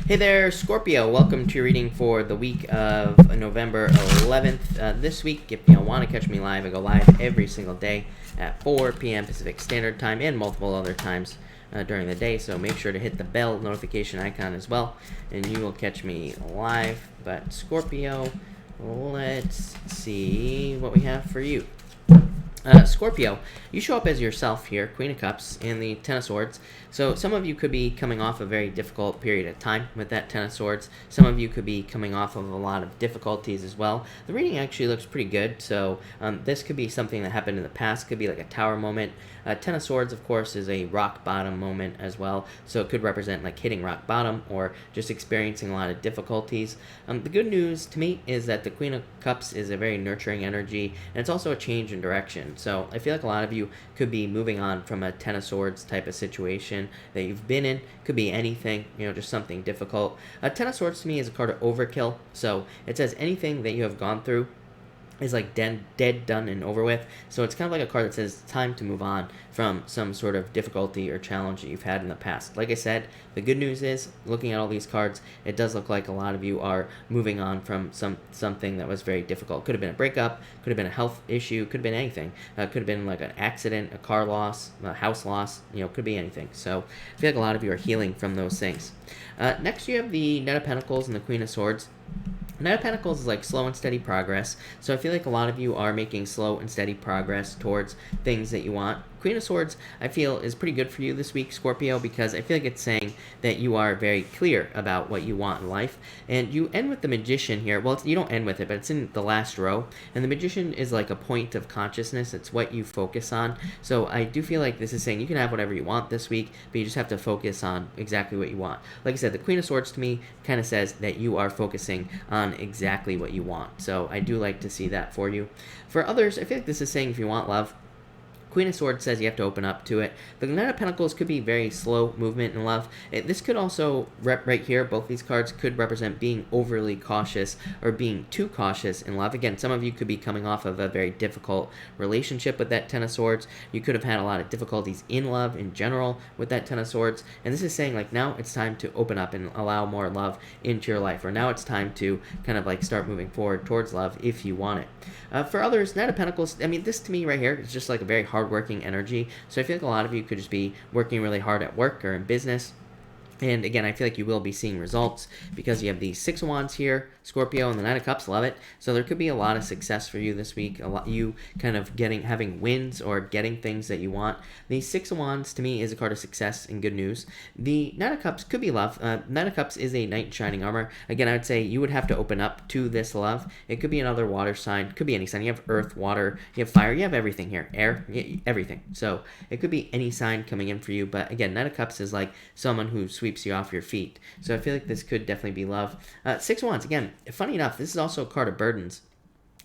Hey there, Scorpio. Welcome to your reading for the week of November 11th. This week, if you want to catch me live, I go live every single day at 4 p.m. Pacific Standard Time and multiple other times during the day. So make sure to hit the bell notification icon as well, and you will catch me live. But Scorpio, let's see what we have for you. Scorpio, you show up as yourself here, Queen of Cups and the Ten of Swords. So some of you could be coming off a very difficult period of time with that Ten of Swords. Some of you could be coming off of a lot of difficulties as well. The reading actually looks pretty good, so this could be something that happened in the past. Could be like a tower moment. Ten of Swords, of course, is a rock bottom moment as well, so it could represent like hitting rock bottom or just experiencing a lot of difficulties. The good news to me is that the Queen of Cups is a very nurturing energy, and it's also a change in direction. So I feel like a lot of you could be moving on from a Ten of Swords type of situation that you've been in. Could be anything, just something difficult. A Ten of Swords to me is a card of overkill, so it says anything that you have gone through is like dead, done, and over with. So it's kind of like a card that says it's time to move on from some sort of difficulty or challenge that you've had in the past. Like I said, the good news is, looking at all these cards, it does look like a lot of you are moving on from something that was very difficult. Could have been a breakup, could have been a health issue, could have been anything. Could have been like an accident, a car loss, a house loss, could be anything. So I feel like a lot of you are healing from those things. Next, you have the Knight of Pentacles and the Queen of Swords. Knight of Pentacles is like slow and steady progress, so I feel like a lot of you are making slow and steady progress towards things that you want. Queen of Swords, I feel, is pretty good for you this week, Scorpio, because I feel like it's saying that you are very clear about what you want in life. And you end with the Magician here. Well, you don't end with it, but it's in the last row. And the Magician is like a point of consciousness. It's what you focus on. So I do feel like this is saying you can have whatever you want this week, but you just have to focus on exactly what you want. Like I said, the Queen of Swords to me kind of says that you are focusing on exactly what you want. So I do like to see that for you. For others, I feel like this is saying if you want love, Queen of Swords says you have to open up to it. The Knight of Pentacles could be very slow movement in love. This could also, right here, both these cards could represent being overly cautious or being too cautious in love. Again, some of you could be coming off of a very difficult relationship with that Ten of Swords. You could have had a lot of difficulties in love in general with that Ten of Swords. And this is saying, like, now it's time to open up and allow more love into your life. Or now it's time to kind of like start moving forward towards love if you want it. For others, Knight of Pentacles, I mean, this to me right here is just like a very hard-working energy. So I feel like a lot of you could just be working really hard at work or in business. And again, I feel like you will be seeing results because you have the Six of Wands here, Scorpio, and the Knight of Cups. Love it. So there could be a lot of success for you this week. You kind of having wins or getting things that you want. The Six of Wands to me is a card of success and good news. The Knight of Cups could be love. Knight of Cups is a knight in shining armor. Again, I would say you would have to open up to this love. It could be another water sign. Could be any sign. You have earth, water, you have fire. You have everything here. Air, everything. So it could be any sign coming in for you. But again, Knight of Cups is like someone who sweeps you off your feet. So I feel like this could definitely be love. Six of Wands, again, funny enough, this is also a card of burdens.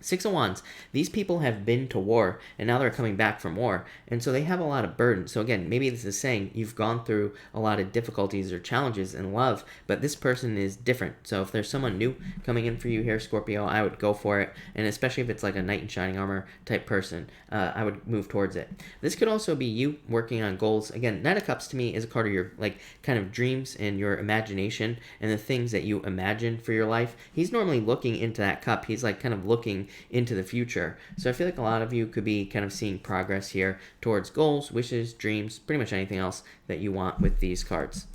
Six of Wands, these people have been to war, and now they're coming back from war, and so they have a lot of burden. So again, maybe this is saying you've gone through a lot of difficulties or challenges in love, but this person is different. So if there's someone new coming in for you here, Scorpio, I would go for it, and especially if it's like a knight in shining armor type person, I would move towards it. This could also be you working on goals. Again, Knight of Cups to me is a card of your like kind of dreams and your imagination and the things that you imagine for your life. He's normally looking into that cup. He's like kind of looking into the future. So I feel like a lot of you could be kind of seeing progress here towards goals, wishes, dreams, pretty much anything else that you want with these cards.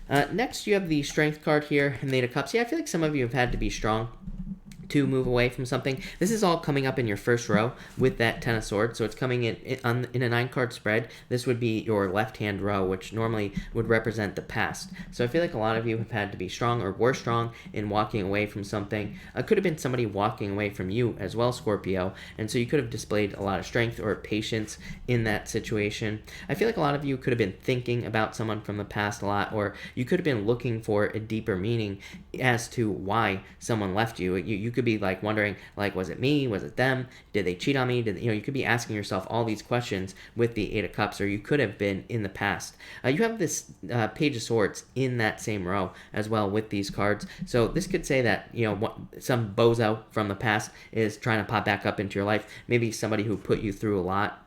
Next, you have the Strength card here, and the Eight of Cups. Yeah, I feel like some of you have had to be strong to move away from something. This is all coming up in your first row with that Ten of Swords, so it's coming in a 9-card spread. This would be your left-hand row, which normally would represent the past. So I feel like a lot of you have had to be strong or were strong in walking away from something. It could have been somebody walking away from you as well, Scorpio, and so you could have displayed a lot of strength or patience in that situation. I feel like a lot of you could have been thinking about someone from the past a lot, or you could have been looking for a deeper meaning as to why someone left you. You could be like wondering, like, was it me? Was it them? Did they cheat on me? You could be asking yourself all these questions with the Eight of Cups, or you could have been in the past. You have this Page of Swords in that same row as well with these cards. So this could say that, some bozo from the past is trying to pop back up into your life. Maybe somebody who put you through a lot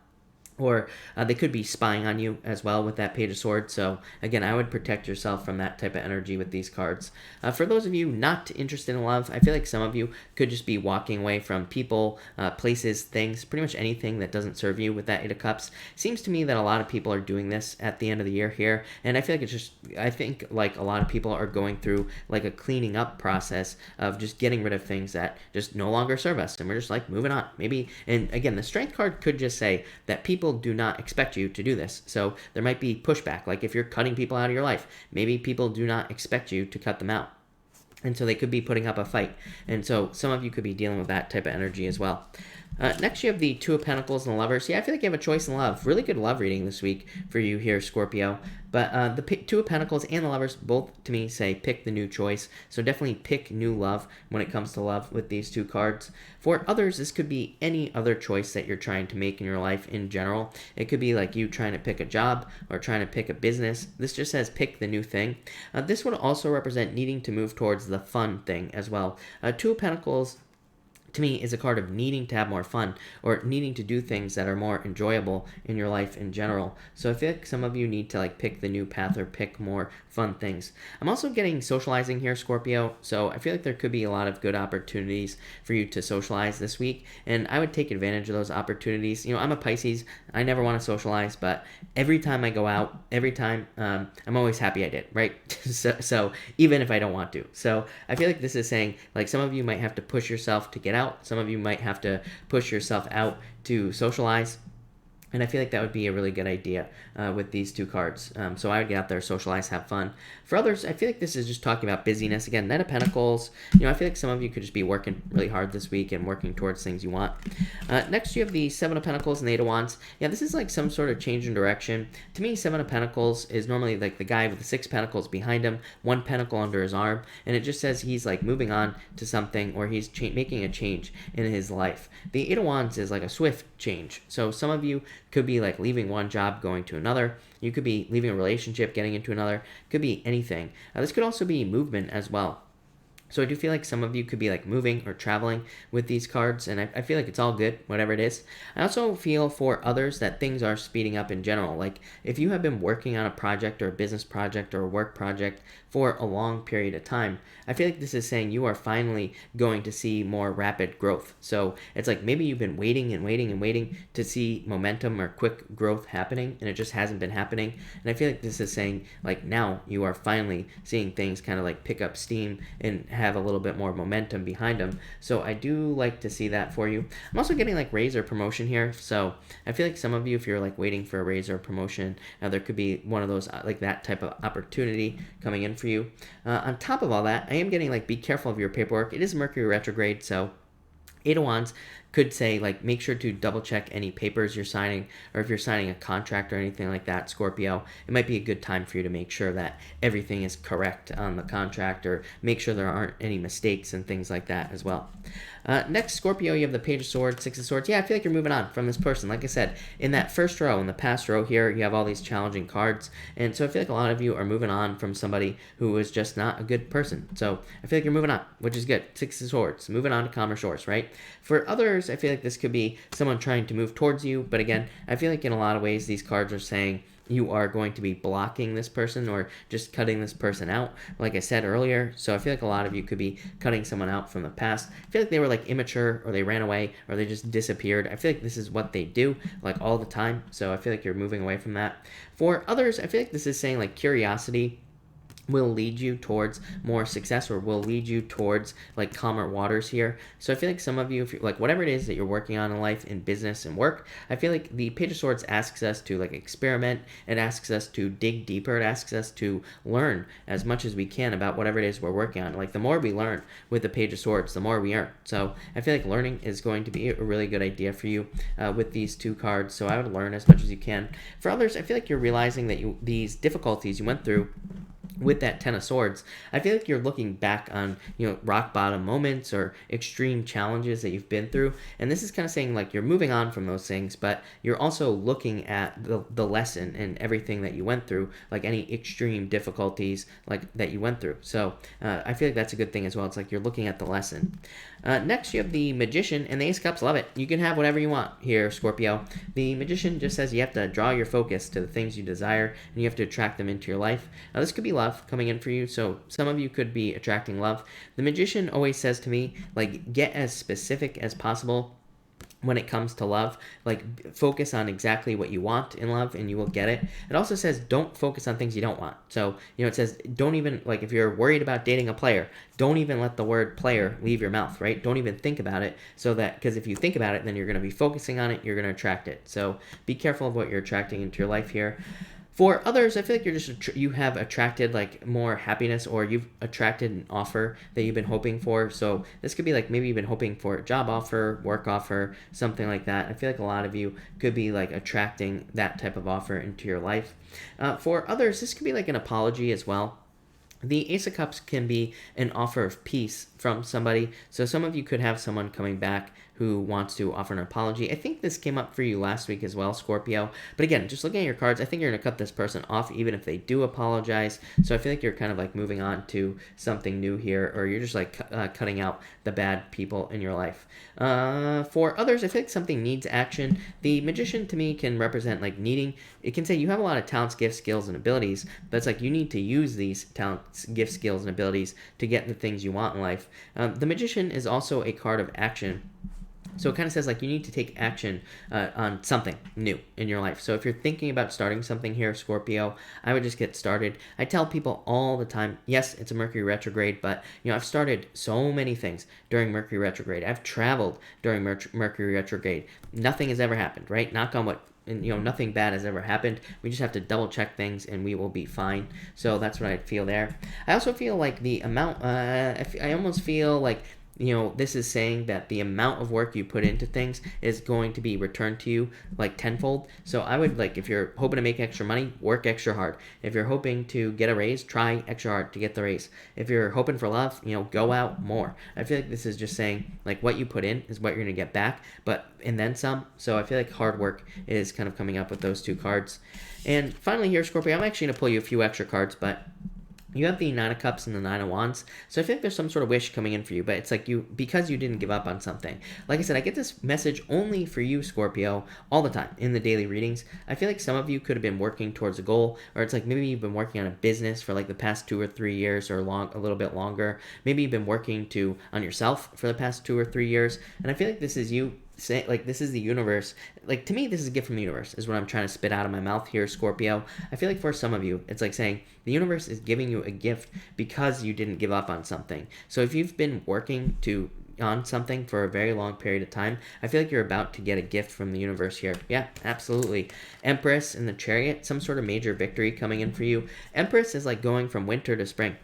or they could be spying on you as well with that Page of Swords. So again, I would protect yourself from that type of energy with these cards. For those of you not interested in love, I feel like some of you could just be walking away from people, places, things, pretty much anything that doesn't serve you with that Eight of Cups. Seems to me that a lot of people are doing this at the end of the year here, and I feel like I think like a lot of people are going through like a cleaning up process of just getting rid of things that just no longer serve us, and we're just like moving on. Maybe, and again, the Strength card could just say that people do not expect you to do this. So there might be pushback. Like if you're cutting people out of your life, maybe people do not expect you to cut them out. And so they could be putting up a fight. And so some of you could be dealing with that type of energy as well. Next, you have the Two of Pentacles and the Lovers. Yeah, I feel like you have a choice in love. Really good love reading this week for you here, Scorpio. But the Two of Pentacles and the Lovers both, to me, say pick the new choice. So definitely pick new love when it comes to love with these two cards. For others, this could be any other choice that you're trying to make in your life in general. It could be like you trying to pick a job or trying to pick a business. This just says pick the new thing. This would also represent needing to move towards the fun thing as well. Two of Pentacles, to me, is a card of needing to have more fun or needing to do things that are more enjoyable in your life in general. So I feel like some of you need to like pick the new path or pick more fun things. I'm also getting socializing here, Scorpio. So I feel like there could be a lot of good opportunities for you to socialize this week, and I would take advantage of those opportunities. You know, I'm a Pisces. I never want to socialize, but every time I go out, every time, I'm always happy I did, right? So even if I don't want to. So I feel like this is saying like some of you might have to push yourself to get out. Some of you might have to push yourself out to socialize. And I feel like that would be a really good idea with these two cards. So I would get out there, socialize, have fun. For others, I feel like this is just talking about busyness. Again, Knight of Pentacles. You know, I feel like some of you could just be working really hard this week and working towards things you want. Next, you have the Seven of Pentacles and the Eight of Wands. Yeah, this is like some sort of change in direction. To me, Seven of Pentacles is normally like the guy with the Six Pentacles behind him, one pentacle under his arm, and it just says he's like moving on to something, or he's making a change in his life. The Eight of Wands is like a swift change. So some of you could be like leaving one job, going to another. You could be leaving a relationship, getting into another. Could be anything. This could also be movement as well. So I do feel like some of you could be like moving or traveling with these cards, and I feel like it's all good, whatever it is. I also feel for others that things are speeding up in general. Like if you have been working on a project or a business project or a work project for a long period of time, I feel like this is saying you are finally going to see more rapid growth. So it's like maybe you've been waiting and waiting and waiting to see momentum or quick growth happening, and it just hasn't been happening. And I feel like this is saying like now you are finally seeing things kind of like pick up steam and have a little bit more momentum behind them. So I do like to see that for you. I'm also getting like raise or promotion here. So I feel like some of you, if you're like waiting for a raise or promotion, there could be one of those like that type of opportunity coming in for you. On top of all that, I am getting like be careful of your paperwork. It is Mercury retrograde, so Eight of Wands could say like make sure to double check any papers you're signing, or if you're signing a contract or anything like that, Scorpio, it might be a good time for you to make sure that everything is correct on the contract, or make sure there aren't any mistakes and things like that as well. Next, Scorpio, you have the Page of Swords, Six of Swords. Yeah, I feel like you're moving on from this person. Like I said, in that first row, in the past row here, you have all these challenging cards. And so I feel like a lot of you are moving on from somebody who was just not a good person. So I feel like you're moving on, which is good. Six of Swords, moving on to calmer shores, right? For others, I feel like this could be someone trying to move towards you. But again, I feel like in a lot of ways, these cards are saying you are going to be blocking this person or just cutting this person out, like I said earlier. So I feel like a lot of you could be cutting someone out from the past. I feel like they were like immature, or they ran away, or they just disappeared. I feel like this is what they do like all the time. So I feel like you're moving away from that. For others, I feel like this is saying like curiosity will lead you towards more success, or will lead you towards like calmer waters here. So I feel like some of you, if you're like whatever it is that you're working on in life, in business and work, I feel like the Page of Swords asks us to like experiment. It asks us to dig deeper. It asks us to learn as much as we can about whatever it is we're working on. Like the more we learn with the Page of Swords, the more we earn. So I feel like learning is going to be a really good idea for you with these two cards. So I would learn as much as you can. For others, I feel like you're realizing that these difficulties you went through with that Ten of Swords, I feel like you're looking back on, rock bottom moments or extreme challenges that you've been through. And this is kind of saying like you're moving on from those things, but you're also looking at the lesson and everything that you went through, like any extreme difficulties like that you went through. So I feel like that's a good thing as well. It's like you're looking at the lesson. Next, you have the Magician and the Ace of Cups. Love it. You can have whatever you want here, Scorpio. The Magician just says you have to draw your focus to the things you desire, and you have to attract them into your life. Now, this could be love coming in for you, so some of you could be attracting love. The Magician always says to me, like, get as specific as possible when it comes to love. Like, focus on exactly what you want in love and you will get it. It also says don't focus on things you don't want. So, it says don't even, like, if you're worried about dating a player, don't even let the word player leave your mouth, right? Don't even think about it, so that, because if you think about it, then you're going to be focusing on it, you're going to attract it. So be careful of what you're attracting into your life here. For others, I feel like you have attracted like more happiness, or you've attracted an offer that you've been hoping for. So this could be like maybe you've been hoping for a job offer, work offer, something like that. I feel like a lot of you could be like attracting that type of offer into your life. For others, this could be like an apology as well. The Ace of Cups can be an offer of peace from somebody. So some of you could have someone coming back who wants to offer an apology. I think this came up for you last week as well, Scorpio. But again, just looking at your cards, I think you're going to cut this person off even if they do apologize. So I feel like you're kind of like moving on to something new here, or you're just like cutting out the bad people in your life. For others, I feel like something needs action. The Magician to me can represent like needing, it can say you have a lot of talents, gifts, skills, and abilities, but it's like you need to use these talents, gifts, skills, and abilities to get the things you want in life. The Magician is also a card of action. So it kind of says like you need to take action on something new in your life. So if you're thinking about starting something here, Scorpio, I would just get started. I tell people all the time, yes, it's a Mercury retrograde, but I've started so many things during Mercury retrograde. I've traveled during Mercury retrograde. Nothing has ever happened, right? Knock on wood. And nothing bad has ever happened. We just have to double check things and we will be fine. So that's what I feel there. I also feel like the amount, I almost feel like this is saying that the amount of work you put into things is going to be returned to you like tenfold. So I would, like, if you're hoping to make extra money, work extra hard. If you're hoping to get a raise, try extra hard to get the raise. If you're hoping for love, go out more. I feel like this is just saying like what you put in is what you're going to get back, and then some. So I feel like hard work is kind of coming up with those two cards. And finally here, Scorpio, I'm actually going to pull you a few extra cards, but you have the Nine of Cups and the Nine of Wands. So I feel like there's some sort of wish coming in for you, but it's like because you didn't give up on something. Like I said, I get this message only for you, Scorpio, all the time in the daily readings. I feel like some of you could have been working towards a goal, or it's like maybe you've been working on a business for like the past 2 or 3 years, or a little bit longer. Maybe you've been working on yourself for the past 2 or 3 years, and I feel like this is you. Like, this is the universe. Like, to me, this is a gift from the universe, is what I'm trying to spit out of my mouth here, Scorpio. I feel like for some of you, it's like saying the universe is giving you a gift because you didn't give up on something. So if you've been working on something for a very long period of time, I feel like you're about to get a gift from the universe here. Yeah, absolutely. Empress and the Chariot, some sort of major victory coming in for you. Empress is like going from winter to spring.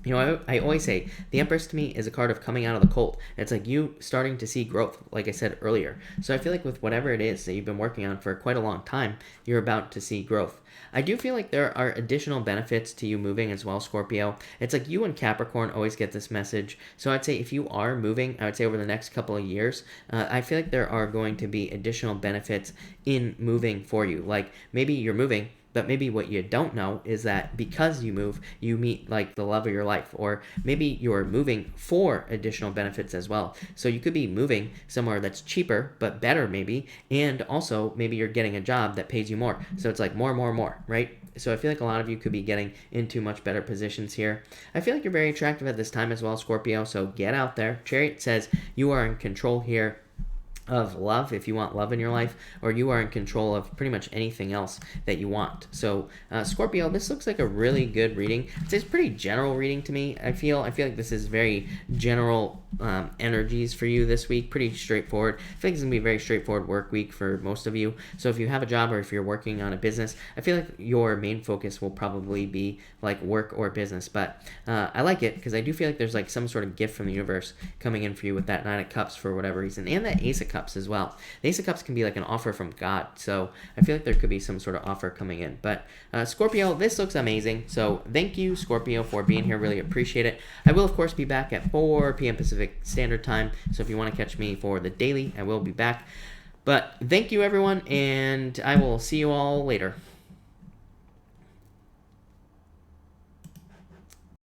I always say the Empress to me is a card of coming out of the cold. It's like you starting to see growth, like I said earlier. So I feel like with whatever it is that you've been working on for quite a long time, you're about to see growth. I do feel like there are additional benefits to you moving as well, Scorpio. It's like you and Capricorn always get this message. So I'd say if you are moving, I would say over the next couple of years, I feel like there are going to be additional benefits in moving for you. Like maybe you're moving, but maybe what you don't know is that because you move, you meet like the love of your life, or maybe you're moving for additional benefits as well. So you could be moving somewhere that's cheaper, but better maybe, and also maybe you're getting a job that pays you more. So it's like more, right? So I feel like a lot of you could be getting into much better positions here. I feel like you're very attractive at this time as well, Scorpio, so get out there. Chariot says you are in control here of love, if you want love in your life, or you are in control of pretty much anything else that you want. So Scorpio, this looks like a really good reading. It's a pretty general reading to me. I feel like this is very general energies for you this week, pretty straightforward. I feel like it's gonna be a very straightforward work week for most of you. So if you have a job or if you're working on a business, I feel like your main focus will probably be like work or business. But I like it because I do feel like there's like some sort of gift from the universe coming in for you with that Nine of Cups for whatever reason, and that Ace of Cups as well. The Ace of Cups can be like an offer from God, so I feel like there could be some sort of offer coming in. But Scorpio, this looks amazing. So thank you, Scorpio, for being here. Really appreciate it. I will, of course, be back at 4 p.m. Pacific Standard Time, so if you want to catch me for the daily, I will be back. But thank you, everyone, and I will see you all later.